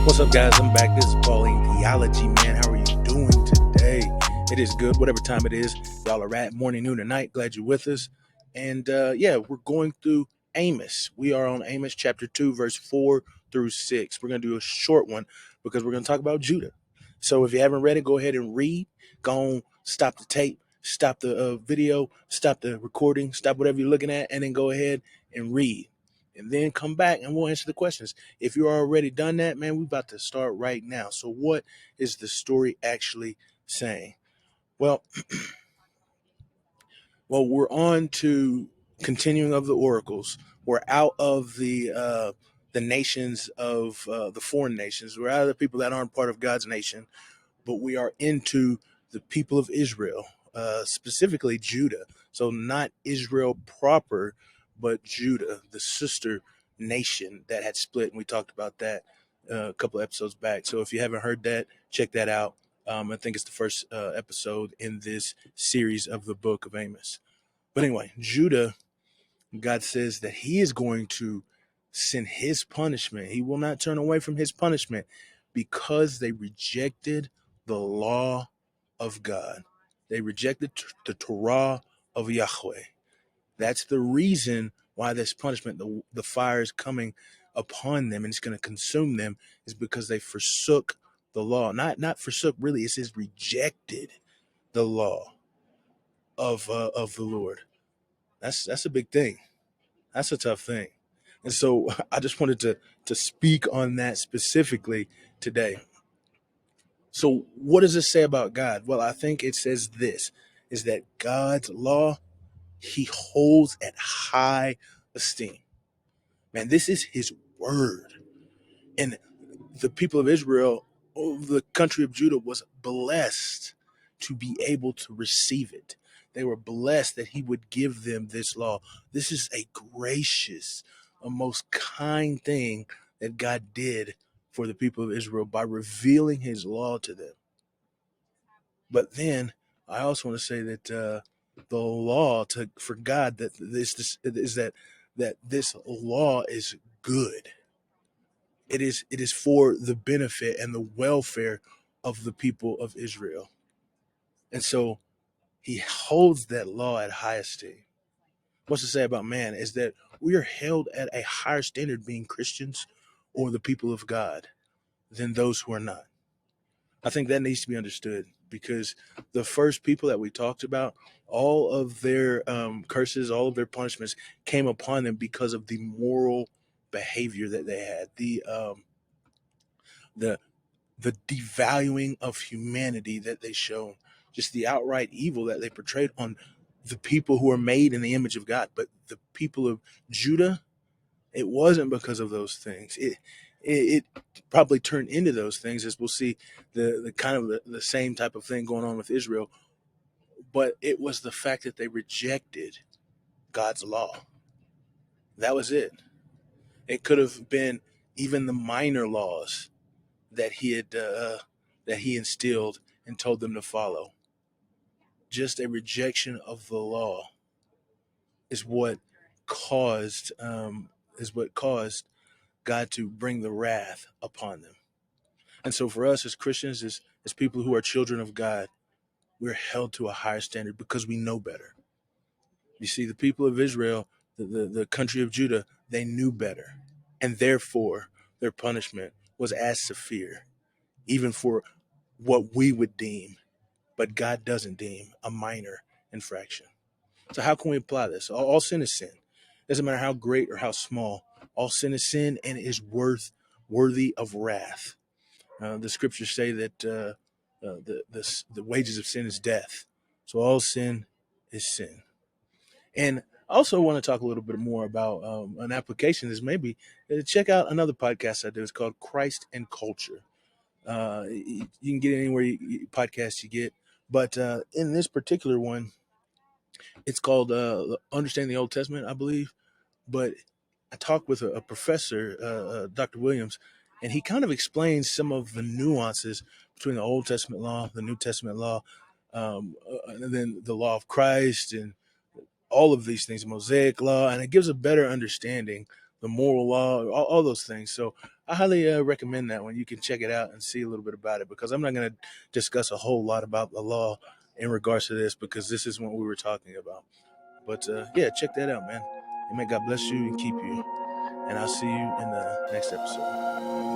What's up, guys? I'm back. This is Pauline Theology, man. How are you doing today? It is good, whatever time it is. Y'all are at morning, noon, or night. Glad you're with us. And we're going through Amos. We are on Amos chapter 2, verse 4 through 6. We're going to do a short one because we're going to talk about Judah. So if you haven't read it, go ahead and read. Go on, stop the tape, stop the video, stop the recording, stop whatever you're looking at, and then go ahead and read. And then come back and we'll answer the questions. If you're already done that, man, we're about to start right now. So what is the story actually saying? Well, we're on to continuing of the oracles. We're out of the nations of the foreign nations. We're out of the people that aren't part of God's nation, but we are into the people of Israel, specifically Judah. So not Israel proper, but Judah, the sister nation that had split. And we talked about that a couple episodes back. So if you haven't heard that, check that out. I think it's the first episode in this series of the book of Amos. But anyway, Judah, God says that he is going to send his punishment. He will not turn away from his punishment because they rejected the law of God. They rejected the Torah of Yahweh. That's the reason why this punishment, the fire is coming upon them and it's going to consume them, is because they forsook the law. Not forsook, really. It says rejected the law of the Lord. That's a big thing. That's a tough thing. And so I just wanted to speak on that specifically today. So what does it say about God? Well, I think it says this, is that God's law, he holds at high esteem. Man, this is his word. And the people of Israel, the country of Judah, was blessed to be able to receive it. They were blessed that he would give them this law. This is a gracious, a most kind thing that God did for the people of Israel by revealing his law to them. But then I also want to say that the law for God, that this is that this law is good. It is for the benefit and the welfare of the people of Israel. And so he holds that law at high esteem. What's to say about man is that we are held at a higher standard being Christians or the people of God than those who are not. I think that needs to be understood because the first people that we talked about, all of their curses, all of their punishments came upon them because of the moral behavior that they had, the the devaluing of humanity that they showed, just the outright evil that they portrayed on the people who are made in the image of God. But the people of Judah, it wasn't because of those things. It probably turned into those things, as we'll see the kind of the same type of thing going on with Israel. But it was the fact that they rejected God's law. That was it. It could have been even the minor laws that he instilled and told them to follow. Just a rejection of the law is what caused God to bring the wrath upon them. And so for us as Christians, as people who are children of God, we're held to a higher standard because we know better. You see, the people of Israel, the country of Judah, they knew better. And therefore, their punishment was as severe, even for what we would deem, but God doesn't deem, a minor infraction. So how can we apply this? All sin is sin. Doesn't matter how great or how small. All sin is sin and is worthy of wrath. The scriptures say that the wages of sin is death. So all sin is sin. And I also want to talk a little bit more about an application is maybe check out another podcast I do. It's called Christ and Culture. You can get it anywhere podcasts you get. But in this particular one, it's called Understanding the Old Testament, I believe. But I talked with a professor, Dr. Williams, and he kind of explains some of the nuances between the Old Testament law, the New Testament law, and then the law of Christ and all of these things, the Mosaic law, and it gives a better understanding, the moral law, all those things. So I highly recommend that one. You can check it out and see a little bit about it, because I'm not going to discuss a whole lot about the law in regards to this, because this is what we were talking about. But yeah, check that out, man. And may God bless you and keep you. And I'll see you in the next episode.